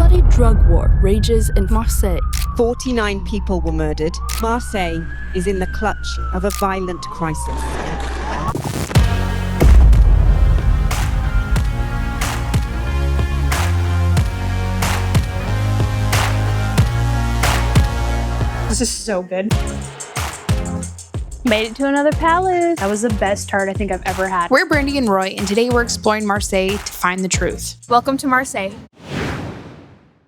bloody drug war rages in Marseille. 49 people were murdered. Marseille is in the clutch of a violent crisis. This is so good. Made it to another palace. That was the best tart I think I've ever had. We're Brandi and Roy, and today we're exploring Marseille to find the truth. Welcome to Marseille.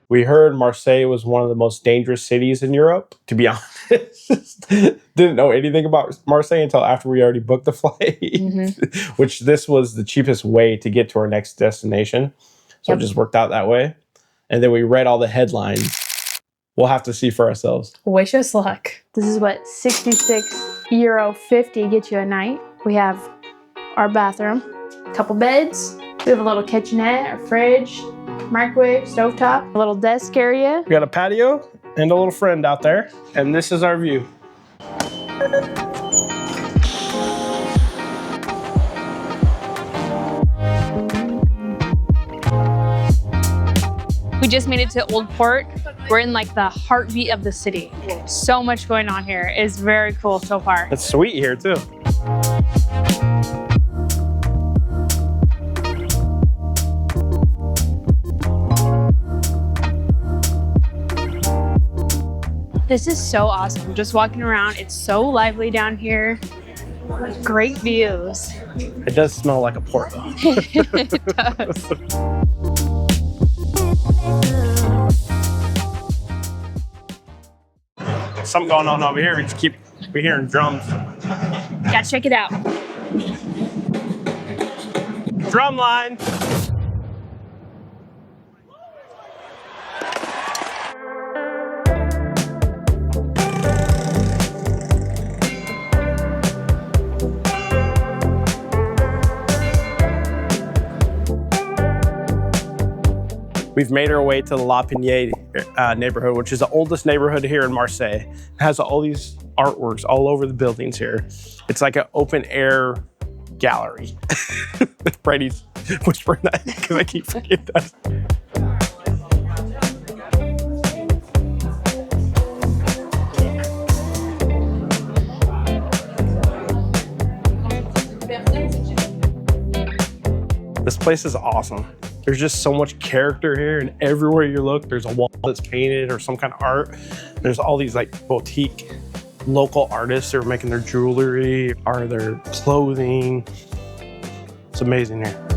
We heard Marseille was one of the most dangerous cities in Europe. To be honest, didn't know anything about Marseille until after we already booked the flight, which this was the cheapest way to get to our next destination. So it just worked out that way. And then we read all the headlines. We'll have to see for ourselves. Wish us luck. This is what €66.50 gets you a night. We have our bathroom, a couple beds. We have a little kitchenette, a fridge, microwave, stovetop, a little desk area. We got a patio and a little friend out there. And this is our view. We just made it to Old Port. We're in like the heartbeat of the city. So much going on here. It's very cool so far. It's sweet here too. This is so awesome. Just walking around, it's so lively down here. Great views. It does smell like a port though. It does. Something going on over here. We're hearing drums. Gotta check it out. Drum line. We've made our way to the Panier neighborhood, which is the oldest neighborhood here in Marseille. It has all these artworks all over the buildings here. It's like an open air gallery. Brandi's whispering that because I keep forgetting that. This place is awesome. There's just so much character here, and everywhere you look, there's a wall that's painted or some kind of art. There's all these like boutique local artists that are making their jewelry or their clothing. It's amazing here.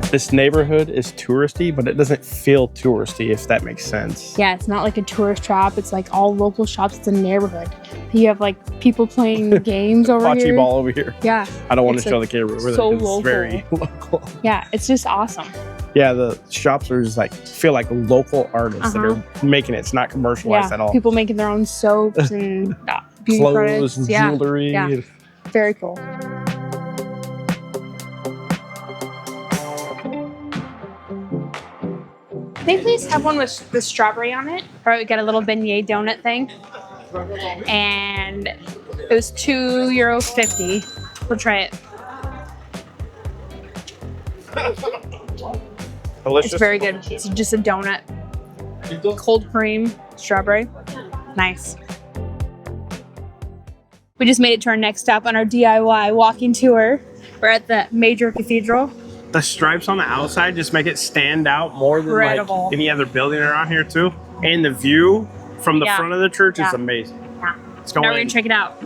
This neighborhood is touristy, but it doesn't feel touristy, if that makes sense. Yeah, it's not like a tourist shop. It's like all local shops. It's a neighborhood. You have like people playing games over here. Bocce ball over here. Yeah. I don't want to show the camera over so there. It's local. very local. Yeah, it's just awesome. Yeah, the shops are just like, feel like local artists that are making it. It's not commercialized at all. People making their own soaps and beauty clothes products. and jewelry. Yeah. Very cool. Can they please have one with the strawberry on it? All right, we got a little beignet donut thing. And it was €2.50. We'll try it. Delicious. It's very good. It's just a donut. Cold cream, strawberry. Nice. We just made it to our next stop on our DIY walking tour. We're at the major cathedral. The stripes on the outside just make it stand out more than like any other building around here too. And the view from the front of the church is amazing. Yeah. Let's go Now in. we're gonna check it out.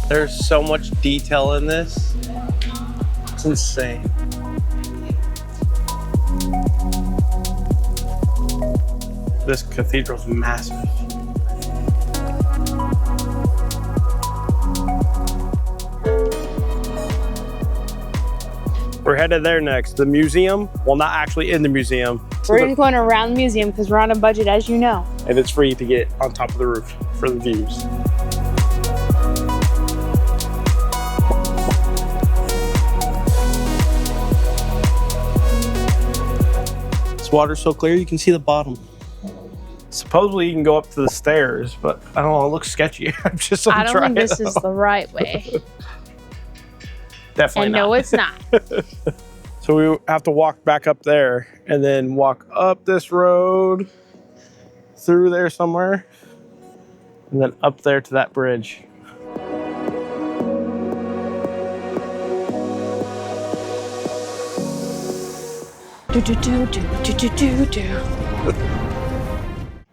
There's so much detail in this. It's insane. This cathedral's massive. We're headed there next. The museum. Well, not actually in the museum. We're just going around the museum because we're on a budget, as you know. And it's free to get on top of the roof for the views. This water's so clear you can see the bottom. Supposedly you can go up to the stairs, but I don't know, it looks sketchy. I'm just I don't think this is the right way. Definitely and not. no, it's not. So we have to walk back up there and then walk up this road through there somewhere and then up there to that bridge.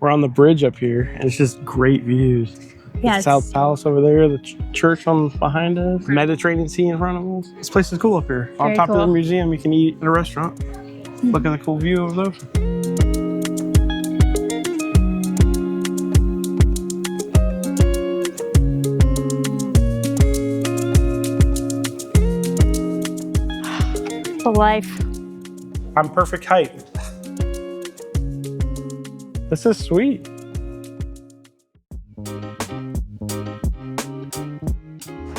We're on the bridge up here and it's just great views. Yeah, The South Palace over there, the church on behind us, Mediterranean Sea in front of us. This place is cool up here. On Very top of cool. the museum, you can eat in a restaurant. Look at the cool view of those. The life. I'm perfect height. This is sweet.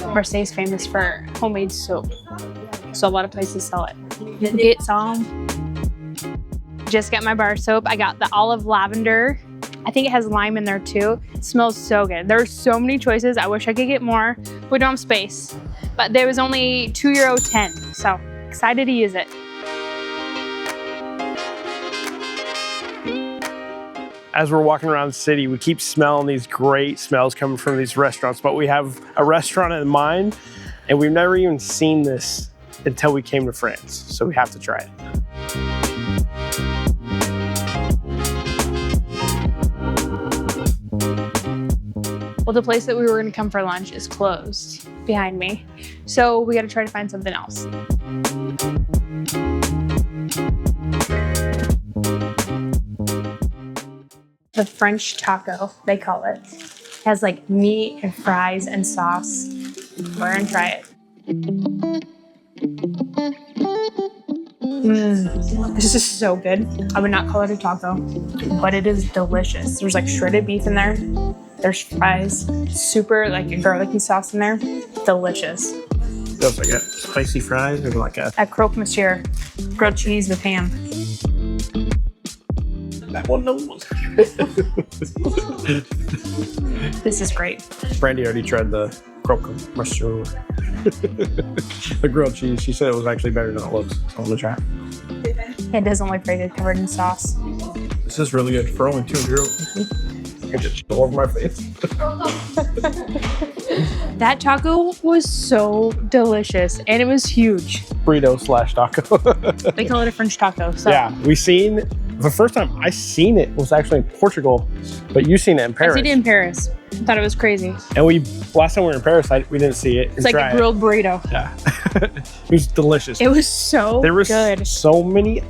Marseille's famous for homemade soap. So a lot of places sell it. Get some. Just got my bar soap. I got the olive lavender. I think it has lime in there too. It smells so good. There's so many choices. I wish I could get more. We don't have space. But there was only €2.10. So excited to use it. As we're walking around the city, we keep smelling these great smells coming from these restaurants, but we have a restaurant in mind and we've never even seen this until we came to France. So we have to try it. Well, the place that we were gonna come for lunch is closed behind me. So we gotta try to find something else. The French taco, they call it. Has like meat and fries and sauce. We're gonna try it. This is so good. I would not call it a taco, but it is delicious. There's like shredded beef in there. There's fries, super like a garlicky sauce in there. Delicious. Feels like a spicy fries or like a... At croque monsieur, grilled cheese with ham. That one knows. This is great. Brandi already tried the croque monsieur. The grilled cheese. She said it was actually better than it looks. So I'm gonna try it. It doesn't look very good covered in sauce. This is really good for only €2. I can just all over my face. That taco was so delicious and it was huge. Burrito / taco. They call it a French taco. So Yeah, we seen, the first time I seen it was actually in Portugal, but you seen it in I Paris. seen it in Paris. I thought it was crazy. And last time we were in Paris, we didn't see it. It's like a grilled burrito. Yeah. It was delicious. It was so There were good. so many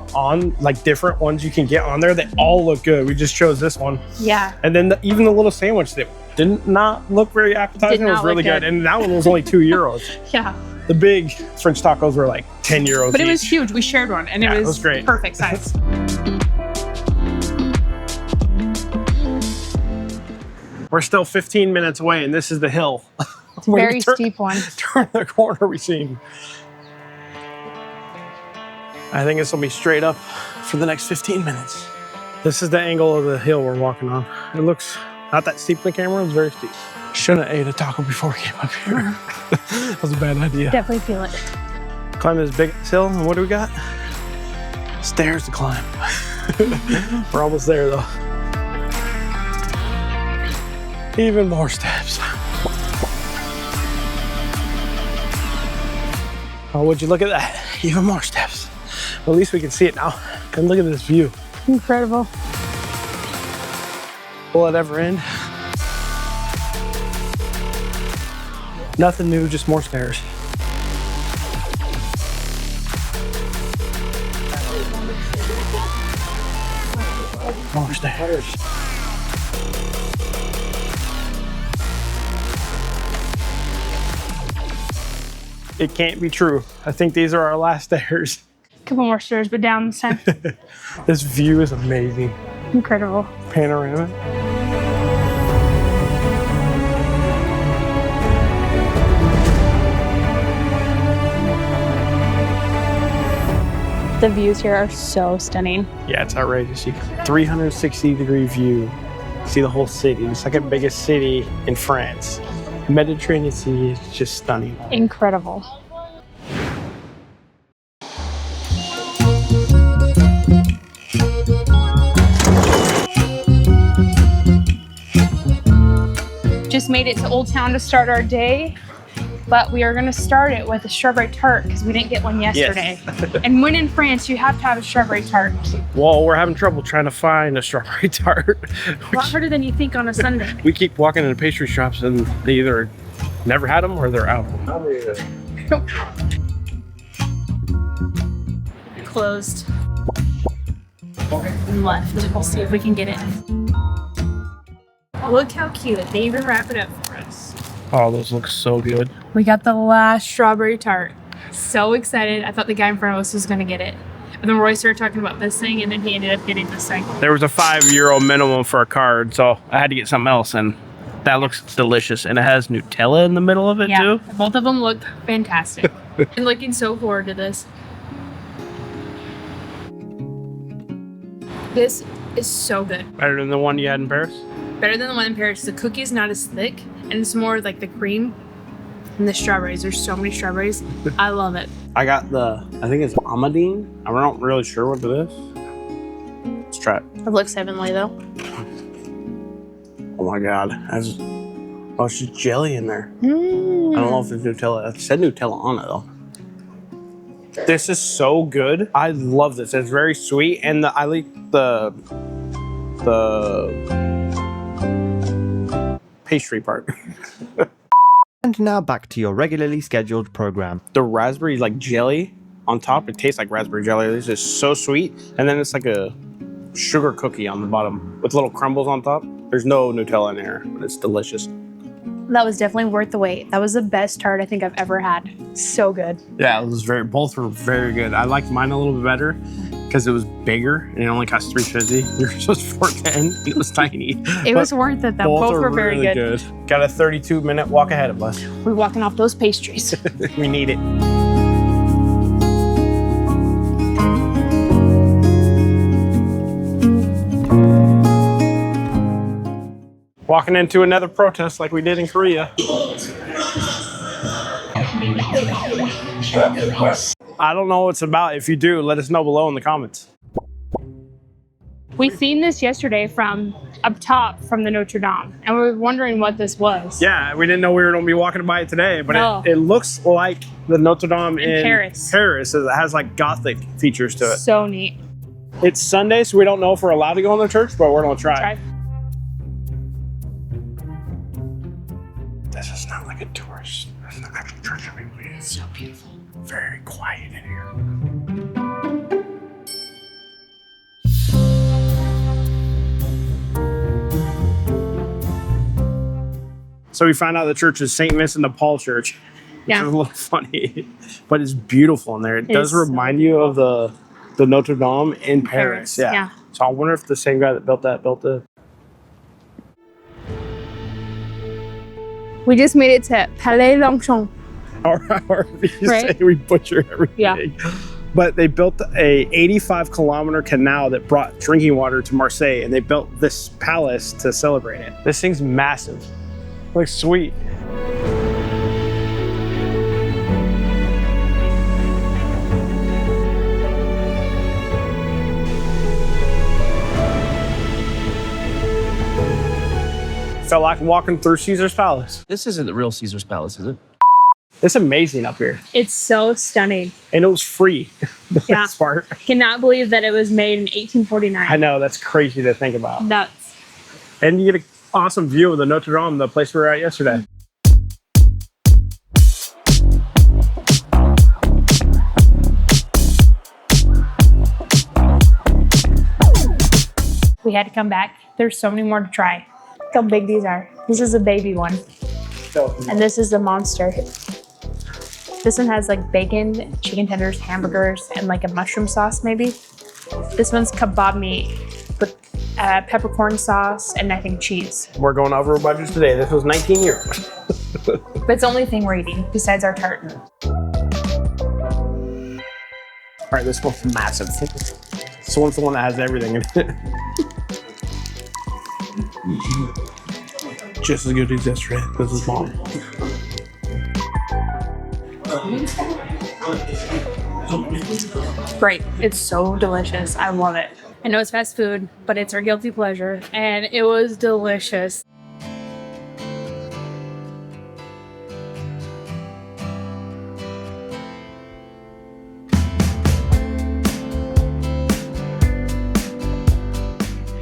different ones you can get on there that all look good. We just chose this one. Yeah. And then even the little sandwich that did not look very appetizing Did was not really look good. good. And that one was only €2. Yeah. The big French tacos were like €10 But it was each. huge. We shared one and Yeah, it it was great. perfect size. We're still 15 minutes away and this is the hill. Very steep one. Turn the corner we seen. I think this will be straight up for the next 15 minutes. This is the angle of the hill we're walking on. It looks not that steep in the camera, it's very steep. Shouldn't have ate a taco before we came up here. That was a bad idea. Definitely feel it. Climb this big hill, and what do we got? Stairs to climb. We're almost there though. Even more steps. Oh, would you look at that? Even more steps. At least we can see it now. And look at this view. Incredible. Will it ever end? Nothing new, just more stairs. More stairs. It can't be true. I think these are our last stairs. Couple more stairs, but down this time. This view is amazing. Incredible. Panoramic. The views here are so stunning. Yeah, it's outrageous. You 360-degree view. See the whole city. The second biggest city in France. Mediterranean Sea is just stunning. Incredible. Just made it to Old Town to start our day, but we are gonna start it with a strawberry tart because we didn't get one yesterday. Yes. And when in France, you have to have a strawberry tart. Well, we're having trouble trying to find a strawberry tart. A lot harder than you think on a Sunday. We keep walking into pastry shops and they either never had them or they're out. Closed. And left. We'll see if we can get it. Look how cute. They even wrap it up for us. Oh, those look so good. We got the last strawberry tart. So excited. I thought the guy in front of us was going to get it. And then Roy started talking about this thing, and then he ended up getting this thing. There was a €5 minimum for a card, so I had to get something else, and that looks delicious. And it has Nutella in the middle of it, too. Both of them look fantastic. I'm looking so forward to this. This is so good. Better than the one you had in Paris? Better than the one in Paris. The cookie is not as thick, and it's more like the cream and the strawberries. There's so many strawberries. I love it. I got I think it's Amadine. I'm not really sure what it is. Let's try it. It looks heavenly, though. Oh my God. It's just jelly in there. I don't know if it's Nutella. It said Nutella on it, though. This is so good. I love this. It's very sweet, and I like the pastry part. And now back to your regularly scheduled program. The raspberry jelly on top, it tastes like raspberry jelly. This is so sweet. And then it's like a sugar cookie on the bottom with little crumbles on top. There's no Nutella in there, but it's delicious. That was definitely worth the wait. That was the best tart I think I've ever had. So good. Yeah, both were very good. I liked mine a little bit better because it was bigger and it only cost $3.50. Yours was $4.10 and it was tiny. It was worth it though. Both were very really good. Got a 32-minute walk ahead of us. We're walking off those pastries. We need it. Walking into another protest like we did in Korea. I don't know what it's about. If you do, let us know below in the comments. We seen this yesterday from up top from the Notre-Dame, and we were wondering what this was. Yeah, we didn't know we were going to be walking by it today, but No. it looks like the Notre-Dame in Paris. It has like Gothic features to it. So neat. It's Sunday, so we don't know if we're allowed to go in the church, but we're going to try. This is not like a tourist. It's not actual church. I mean, it's so beautiful. Very quiet in here. So we found out the church is St. Vincent de Paul Church, which is a little funny, but it's beautiful in there. It does remind you of the Notre Dame in Paris. Yeah. So I wonder if the same guy that built it. We just made it to Palais Longchamp. Or if you say we butcher everything. Yeah. But they built a 85-kilometer canal that brought drinking water to Marseille, and they built this palace to celebrate it. This thing's massive. Looks sweet. Felt like walking through Caesar's Palace. This isn't the real Caesar's Palace, is it? It's amazing up here. It's so stunning. And it was free. That's part. Cannot believe that it was made in 1849. I know, that's crazy to think about. Nuts. And you get an awesome view of the Notre-Dame, the place we were at yesterday. We had to come back. There's so many more to try. Look how big these are. This is a baby one. And this is the monster. This one has like bacon, chicken tenders, hamburgers, and like a mushroom sauce maybe. This one's kebab meat with peppercorn sauce and I think cheese. We're going over our budget today. This was 19 euros. But it's the only thing we're eating besides our tart. All right, this one's massive. This one's the one that has everything in it. Just as good as yesterday. This is bomb. Great. It's so delicious. I love it. I know it's fast food, but it's our guilty pleasure, and it was delicious.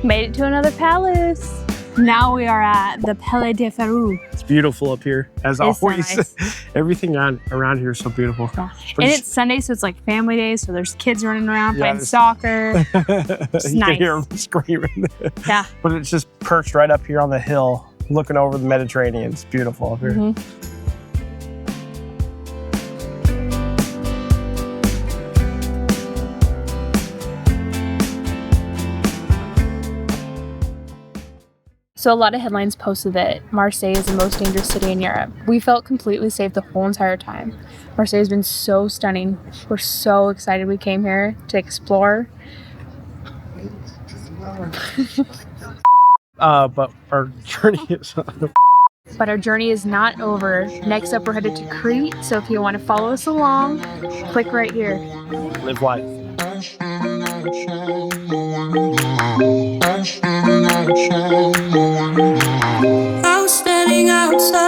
Made it to another palace. Now we are at the Palais de Ferrou. It's beautiful up here, as It's so always. nice. Everything around here is so beautiful. And it's Sunday, so it's like family day, so there's kids running around playing there's- soccer. You nice. can hear them screaming. Yeah. But it's just perched right up here on the hill, looking over the Mediterranean. It's beautiful up here. Mhm. So a lot of headlines posted that Marseille is the most dangerous city in Europe. We felt completely safe the whole entire time. Marseille has been so stunning. We're so excited we came here to explore. But our journey is But our journey is not over. Next up, we're headed to Crete. So if you want to follow us along, click right here. live life. I'm standing outside.